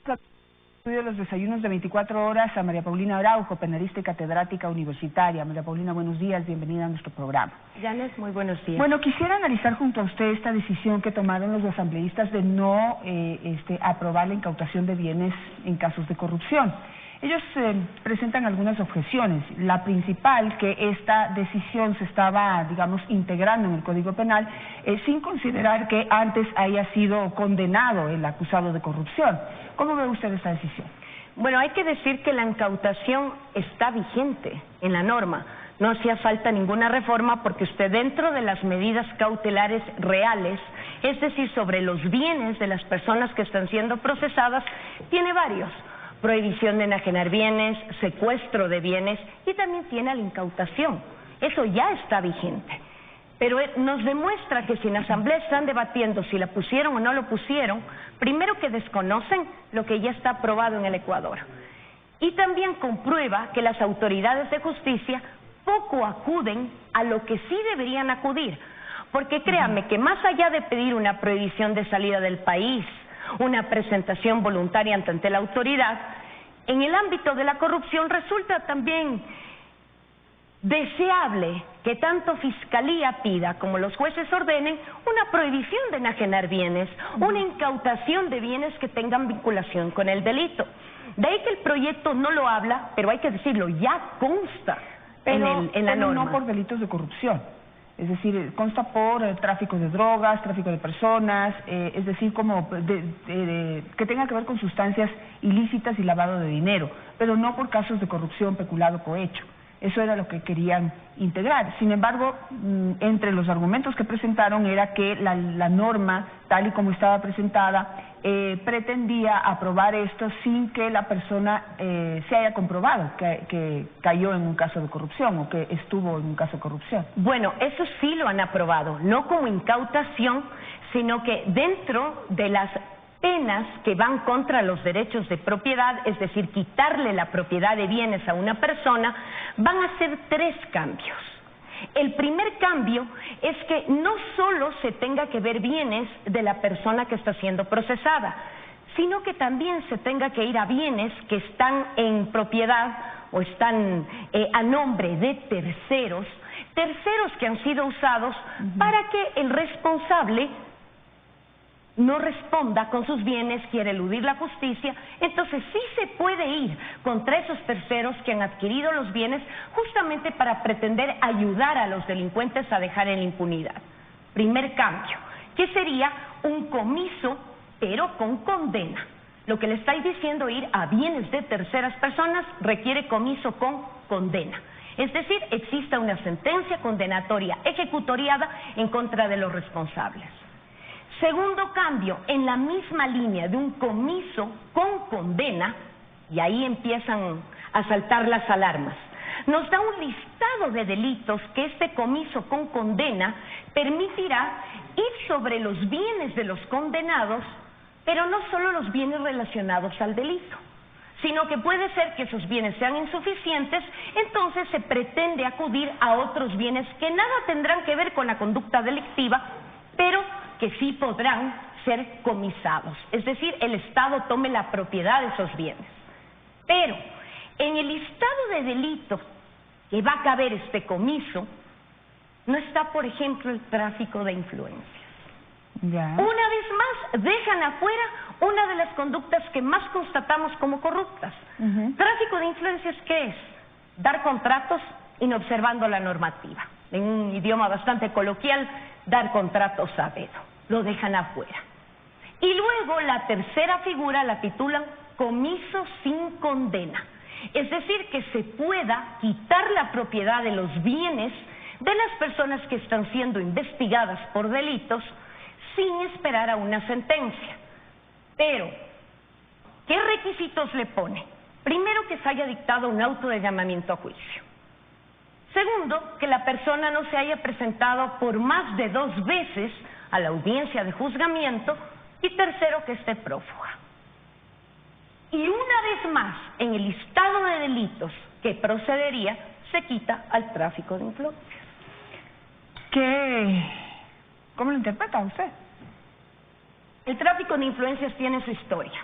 De los desayunos de 24 horas a María Paulina Araujo, penalista y catedrática universitaria. María Paulina, buenos días, bienvenida a nuestro programa. Yanes, muy buenos días. Bueno, quisiera analizar junto a usted esta decisión que tomaron los asambleístas de no aprobar la incautación de bienes en casos de corrupción. Ellos presentan algunas objeciones. La principal, que esta decisión se estaba, digamos, integrando en el Código Penal, sin considerar que antes haya sido condenado el acusado de corrupción. ¿Cómo ve usted esta decisión? Bueno, hay que decir que la incautación está vigente en la norma. No hacía falta ninguna reforma porque usted, dentro de las medidas cautelares reales, es decir, sobre los bienes de las personas que están siendo procesadas, tiene varios. Prohibición de enajenar bienes, secuestro de bienes y también tiene la incautación. Eso ya está vigente. Pero nos demuestra que si en la Asamblea están debatiendo si la pusieron o no lo pusieron, primero que desconocen lo que ya está aprobado en el Ecuador. Y también comprueba que las autoridades de justicia poco acuden a lo que sí deberían acudir. Porque créanme que más allá de pedir una prohibición de salida del país, una presentación voluntaria ante la autoridad, en el ámbito de la corrupción resulta también deseable que tanto Fiscalía pida como los jueces ordenen una prohibición de enajenar bienes, una incautación de bienes que tengan vinculación con el delito. De ahí que el proyecto no lo habla, pero hay que decirlo, ya consta en la norma. No por delitos de corrupción. Es decir, consta por tráfico de drogas, tráfico de personas, es decir, como que tenga que ver con sustancias ilícitas y lavado de dinero, pero no por casos de corrupción, peculado, cohecho. Eso era lo que querían integrar. Sin embargo, entre los argumentos que presentaron era que la norma, tal y como estaba presentada, pretendía aprobar esto sin que la persona se haya comprobado que cayó en un caso de corrupción o que estuvo en un caso de corrupción. Bueno, eso sí lo han aprobado, no como incautación, sino que dentro de las penas que van contra los derechos de propiedad, es decir, quitarle la propiedad de bienes a una persona, van a ser 3 cambios. El primer cambio es que no solo se tenga que ver bienes de la persona que está siendo procesada, sino que también se tenga que ir a bienes que están en propiedad o están a nombre de terceros que han sido usados para que el responsable no responda con sus bienes, quiere eludir la justicia. Entonces sí se puede ir contra esos terceros que han adquirido los bienes justamente para pretender ayudar a los delincuentes a dejar en la impunidad. Primer cambio, que sería un comiso pero con condena. Lo que le estáis diciendo, ir a bienes de terceras personas, requiere comiso con condena. Es decir, exista una sentencia condenatoria ejecutoriada en contra de los responsables. Segundo cambio, en la misma línea de un comiso con condena, y ahí empiezan a saltar las alarmas, nos da un listado de delitos que este comiso con condena permitirá ir sobre los bienes de los condenados, pero no solo los bienes relacionados al delito, sino que puede ser que esos bienes sean insuficientes, entonces se pretende acudir a otros bienes que nada tendrán que ver con la conducta delictiva, pero que sí podrán ser comisados, es decir, el Estado tome la propiedad de esos bienes. Pero en el listado de delitos que va a caber este comiso, no está, por ejemplo, el tráfico de influencias. Una vez más, dejan afuera una de las conductas que más constatamos como corruptas. Tráfico de influencias, ¿qué es? Dar contratos inobservando la normativa. En un idioma bastante coloquial, dar contratos a dedo. Lo dejan afuera. Y luego la tercera figura la titulan comiso sin condena. Es decir, que se pueda quitar la propiedad de los bienes de las personas que están siendo investigadas por delitos sin esperar a una sentencia. Pero, ¿qué requisitos le pone? Primero, que se haya dictado un auto de llamamiento a juicio. Segundo, que la persona no se haya presentado por más de 2 veces a la audiencia de juzgamiento. Y tercero, que esté prófuga. Y una vez más, en el listado de delitos que procedería, se quita al tráfico de influencias. ¿Cómo lo interpreta usted? El tráfico de influencias tiene su historia.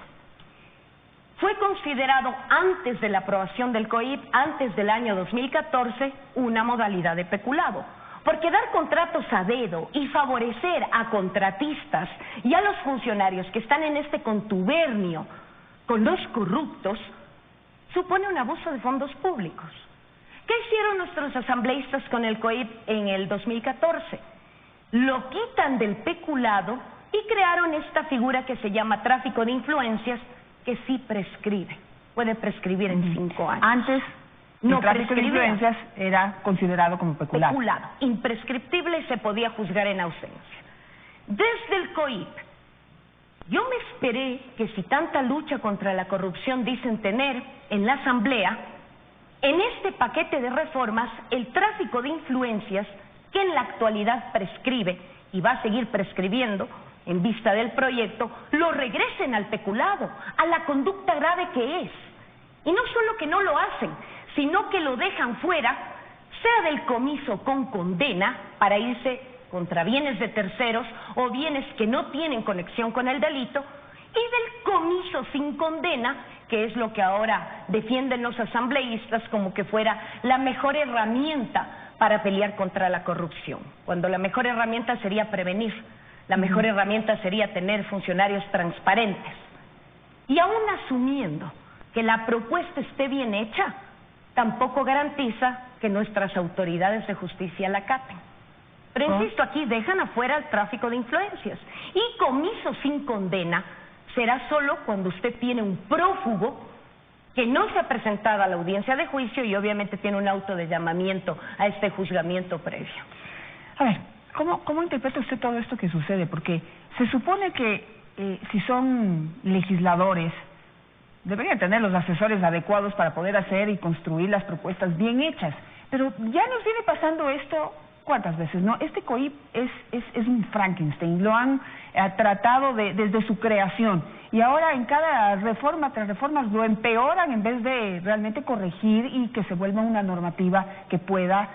considerado antes de la aprobación del COIP, antes del año 2014, una modalidad de peculado. Porque dar contratos a dedo y favorecer a contratistas y a los funcionarios que están en este contubernio con los corruptos supone un abuso de fondos públicos. ¿Qué hicieron nuestros asambleístas con el COIP en el 2014? Lo quitan del peculado y crearon esta figura que se llama tráfico de influencias, que sí prescribe, puede prescribir en 5 años. Antes, el tráfico de influencias era considerado como peculado. Peculado, imprescriptible y se podía juzgar en ausencia. Desde el COIP, yo me esperé que si tanta lucha contra la corrupción dicen tener en la Asamblea, en este paquete de reformas, el tráfico de influencias, que en la actualidad prescribe y va a seguir prescribiendo en vista del proyecto, lo regresen al peculado, a la conducta grave que es. Y no solo que no lo hacen, sino que lo dejan fuera, sea del comiso con condena para irse contra bienes de terceros o bienes que no tienen conexión con el delito, y del comiso sin condena, que es lo que ahora defienden los asambleístas como que fuera la mejor herramienta para pelear contra la corrupción, cuando la mejor herramienta sería prevenir, la mejor herramienta sería tener funcionarios transparentes. Y aún asumiendo que la propuesta esté bien hecha, tampoco garantiza que nuestras autoridades de justicia la acaten. Pero insisto, aquí dejan afuera el tráfico de influencias. Y comiso sin condena será solo cuando usted tiene un prófugo que no se ha presentado a la audiencia de juicio y obviamente tiene un auto de llamamiento a este juzgamiento previo. A ver, ¿cómo interpreta usted todo esto que sucede? Porque se supone que si son legisladores, deberían tener los asesores adecuados para poder hacer y construir las propuestas bien hechas. Pero ya nos viene pasando esto ¿cuántas veces? ¿No? Este COIP es un Frankenstein, lo han tratado desde su creación y ahora en cada reforma tras reforma lo empeoran en vez de realmente corregir y que se vuelva una normativa que pueda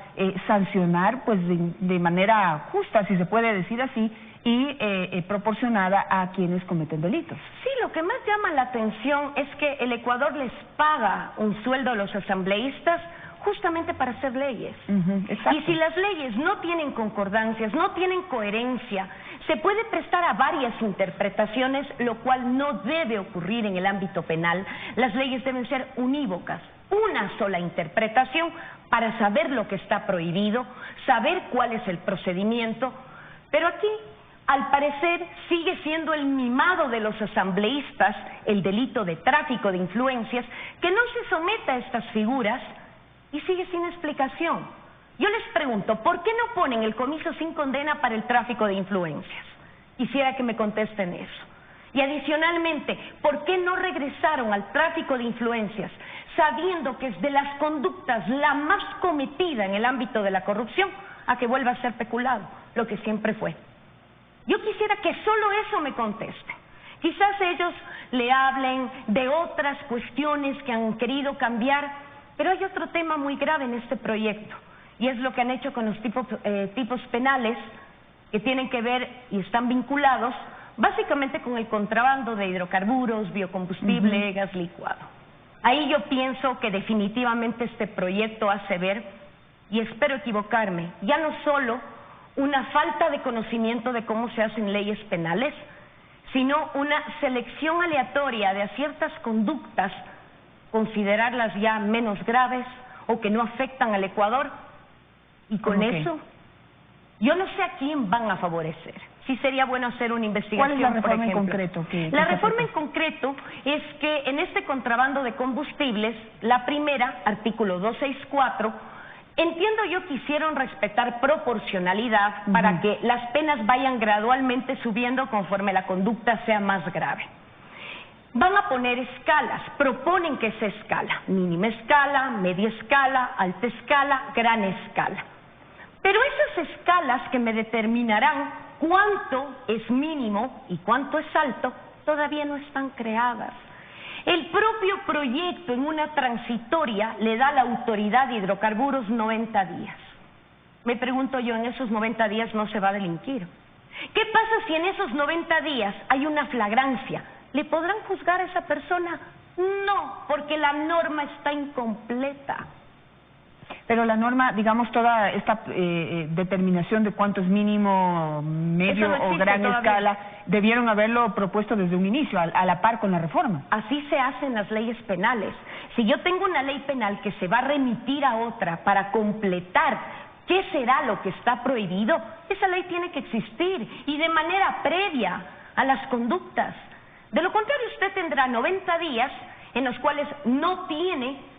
sancionar pues de manera justa, si se puede decir así, y proporcionada a quienes cometen delitos. Sí, lo que más llama la atención es que el Ecuador les paga un sueldo a los asambleístas justamente para hacer leyes. Y si las leyes no tienen concordancias, no tienen coherencia, se puede prestar a varias interpretaciones, lo cual no debe ocurrir en el ámbito penal. Las leyes deben ser unívocas, una sola interpretación para saber lo que está prohibido, saber cuál es el procedimiento, pero aquí al parecer sigue siendo el mimado de los asambleístas el delito de tráfico de influencias, que no se someta a estas figuras y sigue sin explicación. Yo les pregunto, ¿por qué no ponen el comiso sin condena para el tráfico de influencias? Quisiera que me contesten eso. Y adicionalmente, ¿por qué no regresaron al tráfico de influencias, sabiendo que es de las conductas la más cometida en el ámbito de la corrupción, a que vuelva a ser peculado, lo que siempre fue? Yo quisiera que solo eso me conteste. Quizás ellos le hablen de otras cuestiones que han querido cambiar, pero hay otro tema muy grave en este proyecto, y es lo que han hecho con los tipos penales que tienen que ver y están vinculados básicamente con el contrabando de hidrocarburos, biocombustible, gas licuado. Ahí yo pienso que definitivamente este proyecto hace ver, y espero equivocarme, ya no solo una falta de conocimiento de cómo se hacen leyes penales, sino una selección aleatoria de ciertas conductas, considerarlas ya menos graves o que no afectan al Ecuador, y con eso yo no sé a quién van a favorecer. Sí sería bueno hacer una investigación. ¿Cuál es la reforma en concreto? La reforma en concreto es que en este contrabando de combustibles, la primera, artículo 264, entiendo yo que quisieron respetar proporcionalidad para que las penas vayan gradualmente subiendo conforme la conducta sea más grave. Van a poner escalas, proponen que se escala, mínima escala, media escala, alta escala, gran escala. Pero esas escalas que me determinarán cuánto es mínimo y cuánto es alto, todavía no están creadas. El propio proyecto en una transitoria le da a la autoridad de hidrocarburos 90 días. Me pregunto yo, en esos 90 días no se va a delinquir. ¿Qué pasa si en esos 90 días hay una flagrancia? ¿Le podrán juzgar a esa persona No, porque la norma está incompleta. Pero la norma, digamos, toda esta determinación de cuánto es mínimo, medio o gran escala, debieron haberlo propuesto desde un inicio, a la par con la reforma. Así se hacen las leyes penales. Si yo tengo una ley penal que se va a remitir a otra para completar qué será lo que está prohibido, esa ley tiene que existir y de manera previa a las conductas. De lo contrario, usted tendrá 90 días en los cuales no tiene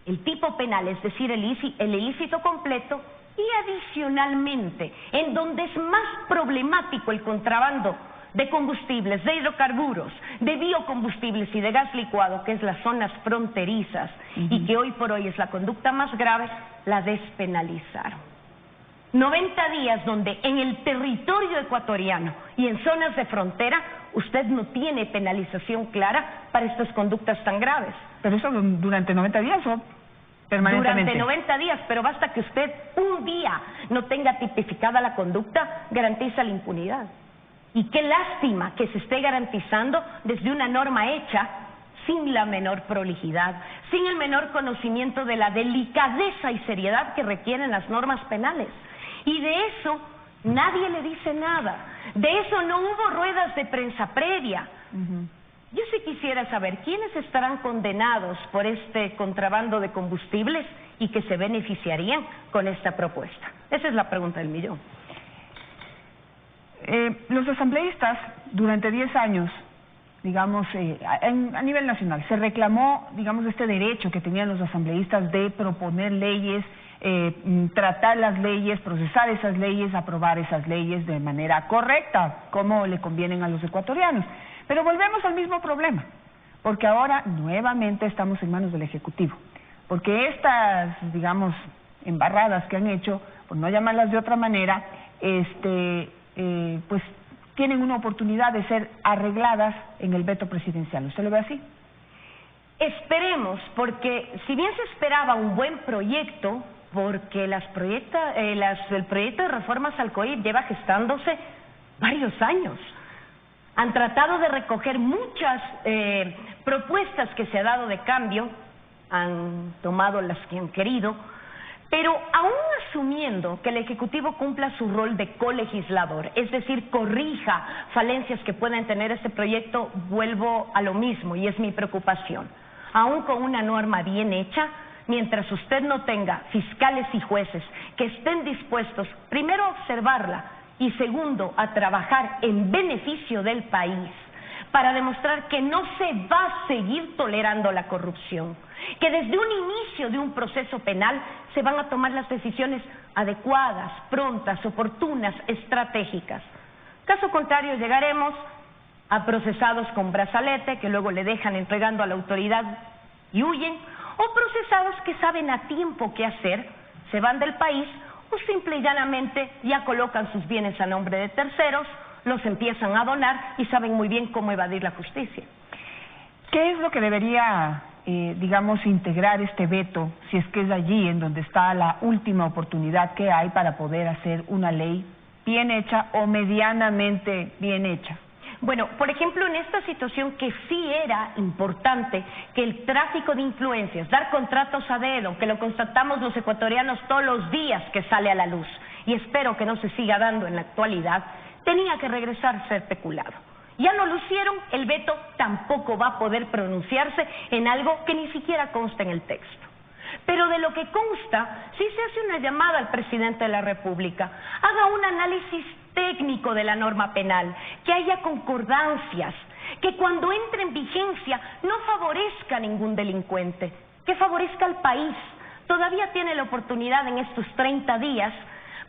el tipo penal, es decir, el ilícito completo, y adicionalmente, en donde es más problemático el contrabando de combustibles, de hidrocarburos, de biocombustibles y de gas licuado, que es las zonas fronterizas, y que hoy por hoy es la conducta más grave, la despenalizaron. 90 días donde en el territorio ecuatoriano y en zonas de frontera usted no tiene penalización clara para estas conductas tan graves. ¿Pero eso durante 90 días o permanentemente? Durante 90 días, pero basta que usted un día no tenga tipificada la conducta, garantiza la impunidad. Y qué lástima que se esté garantizando desde una norma hecha sin la menor prolijidad, sin el menor conocimiento de la delicadeza y seriedad que requieren las normas penales. Y de eso nadie le dice nada. De eso no hubo ruedas de prensa previa. Yo sí quisiera saber quiénes estarán condenados por este contrabando de combustibles y que se beneficiarían con esta propuesta. Esa es la pregunta del millón. Los asambleístas, durante 10 años, digamos, a nivel nacional, se reclamó, digamos, este derecho que tenían los asambleístas de proponer leyes, tratar las leyes, procesar esas leyes, aprobar esas leyes de manera correcta, como le convienen a los ecuatorianos. Pero volvemos al mismo problema, porque ahora nuevamente estamos en manos del Ejecutivo, porque estas, digamos, embarradas que han hecho, por no llamarlas de otra manera, pues tienen una oportunidad de ser arregladas en el veto presidencial. ¿Usted lo ve así? Esperemos, porque si bien se esperaba un buen proyecto, porque el proyecto de reformas al COIP lleva gestándose varios años. Han tratado de recoger muchas propuestas que se ha dado de cambio, han tomado las que han querido, pero aún asumiendo que el Ejecutivo cumpla su rol de colegislador, es decir, corrija falencias que puedan tener este proyecto, vuelvo a lo mismo y es mi preocupación. Aún con una norma bien hecha, mientras usted no tenga fiscales y jueces que estén dispuestos, primero a observarla y segundo a trabajar en beneficio del país, para demostrar que no se va a seguir tolerando la corrupción, que desde un inicio de un proceso penal se van a tomar las decisiones adecuadas, prontas, oportunas, estratégicas. Caso contrario, llegaremos a procesados con brazalete que luego le dejan entregando a la autoridad y huyen, o procesados que saben a tiempo qué hacer, se van del país o simple y llanamente ya colocan sus bienes a nombre de terceros, los empiezan a donar y saben muy bien cómo evadir la justicia. ¿Qué es lo que debería, digamos, integrar este veto, si es que es allí en donde está la última oportunidad que hay para poder hacer una ley bien hecha o medianamente bien hecha? Bueno, por ejemplo, en esta situación que sí era importante que el tráfico de influencias, dar contratos a dedo, que lo constatamos los ecuatorianos todos los días que sale a la luz, y espero que no se siga dando en la actualidad, tenía que regresar a ser peculado. Ya no lo hicieron, el veto tampoco va a poder pronunciarse en algo que ni siquiera consta en el texto. Pero de lo que consta, sí se hace una llamada al presidente de la República, haga un análisis técnico de la norma penal, que haya concordancias, que cuando entre en vigencia no favorezca a ningún delincuente, que favorezca al país. Todavía tiene la oportunidad en estos 30 días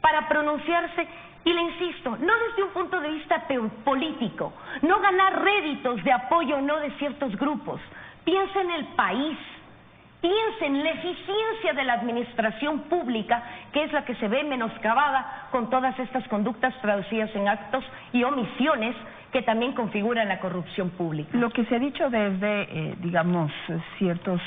para pronunciarse, y le insisto, no desde un punto de vista político, no ganar réditos de apoyo o no de ciertos grupos. Piensa en el país. Piensa en la eficiencia de la administración pública, que es la que se ve menoscabada con todas estas conductas traducidas en actos y omisiones que también configuran la corrupción pública. Lo que se ha dicho desde, digamos, ciertos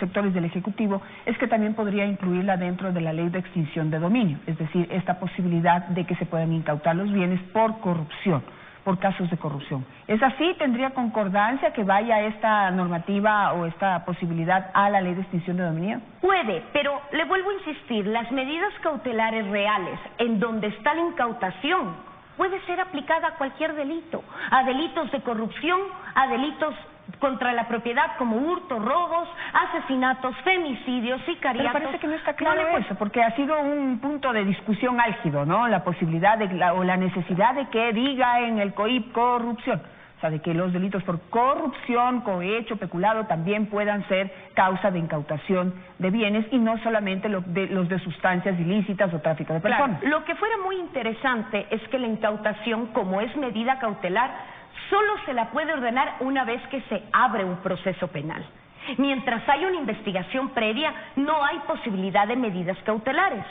sectores del Ejecutivo es que también podría incluirla dentro de la ley de extinción de dominio, es decir, esta posibilidad de que se puedan incautar los bienes por corrupción. por casos de corrupción. ¿Es así? ¿Tendría concordancia que vaya esta normativa o esta posibilidad a la ley de extinción de dominio? Puede, pero le vuelvo a insistir, las medidas cautelares reales, en donde está la incautación, puede ser aplicada a cualquier delito, a delitos de corrupción, a delitos contra la propiedad como hurto, robos, asesinatos, femicidios, sicariatos. Pero parece que no está claro eso, porque ha sido un punto de discusión álgido, ¿no? La posibilidad o la necesidad de que diga en el COIP corrupción. O sea, de que los delitos por corrupción, cohecho, peculado también puedan ser causa de incautación de bienes y no solamente los de sustancias ilícitas o tráfico de personas. Claro, lo que fuera muy interesante es que la incautación, como es medida cautelar, solo se la puede ordenar una vez que se abre un proceso penal. Mientras hay una investigación previa, no hay posibilidad de medidas cautelares.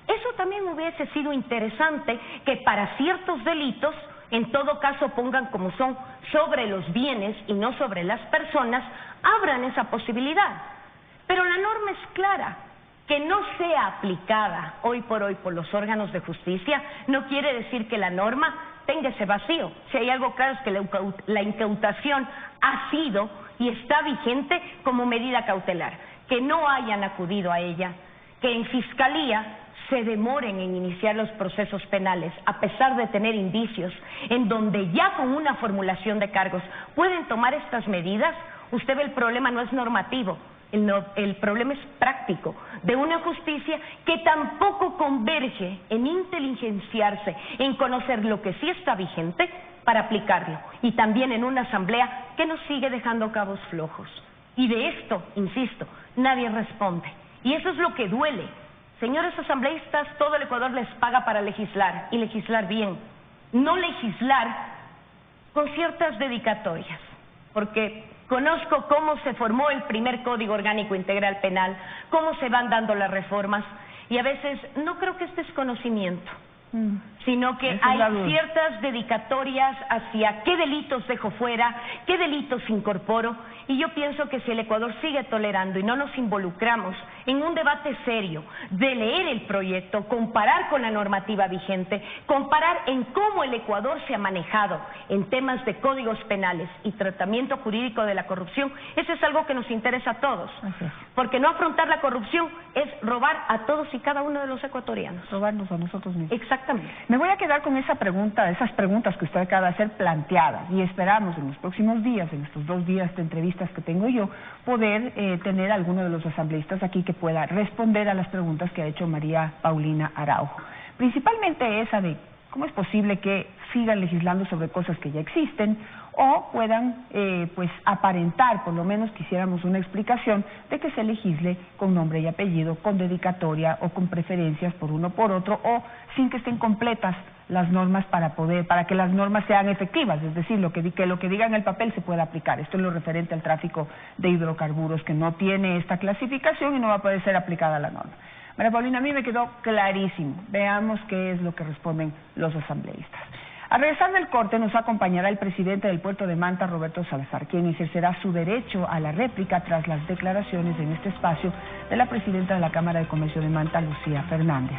Eso también hubiese sido interesante que para ciertos delitos, en todo caso pongan como son sobre los bienes y no sobre las personas, abran esa posibilidad. Pero la norma es clara. Que no sea aplicada hoy por hoy por los órganos de justicia no quiere decir que la norma tenga ese vacío. Si hay algo claro es que la incautación ha sido y está vigente como medida cautelar. Que no hayan acudido a ella, que en fiscalía se demoren en iniciar los procesos penales, a pesar de tener indicios en donde ya con una formulación de cargos pueden tomar estas medidas. Usted ve, el problema no es normativo, el problema es práctico, de una justicia que tampoco converge en inteligenciarse, en conocer lo que sí está vigente para aplicarlo, y también en una asamblea que nos sigue dejando cabos flojos. Y de esto, insisto, nadie responde, y eso es lo que duele. Señores asambleístas, todo el Ecuador les paga para legislar, y legislar bien, no legislar con ciertas dedicatorias, porque conozco cómo se formó el primer Código Orgánico Integral Penal, cómo se van dando las reformas, y a veces no creo que es desconocimiento, sino que hay ciertas dedicatorias hacia qué delitos dejo fuera, qué delitos incorporo, y yo pienso que si el Ecuador sigue tolerando y no nos involucramos en un debate serio de leer el proyecto, comparar con la normativa vigente, comparar en cómo el Ecuador se ha manejado en temas de códigos penales y tratamiento jurídico de la corrupción, eso es algo que nos interesa a todos, porque no afrontar la corrupción es robar a todos y cada uno de los ecuatorianos. Robarnos a nosotros mismos. Exactamente. Me voy a quedar con esa pregunta, esas preguntas que usted acaba de hacer planteadas, y esperamos en los próximos días, en estos 2 días de entrevistas que tengo yo, poder tener a alguno de los asambleístas aquí que pueda responder a las preguntas que ha hecho María Paulina Araujo. Principalmente esa de cómo es posible que sigan legislando sobre cosas que ya existen o puedan pues aparentar, por lo menos quisiéramos una explicación de que se legisle con nombre y apellido, con dedicatoria o con preferencias por uno por otro, o sin que estén completas las normas para que las normas sean efectivas, es decir, que lo que diga en el papel se pueda aplicar. Esto es lo referente al tráfico de hidrocarburos, que no tiene esta clasificación y no va a poder ser aplicada la norma. María Paulina, a mí me quedó clarísimo. Veamos qué es lo que responden los asambleístas. Al regresar del corte nos acompañará el presidente del puerto de Manta, Roberto Salazar, quien ejercerá su derecho a la réplica tras las declaraciones en este espacio de la presidenta de la Cámara de Comercio de Manta, Lucía Fernández.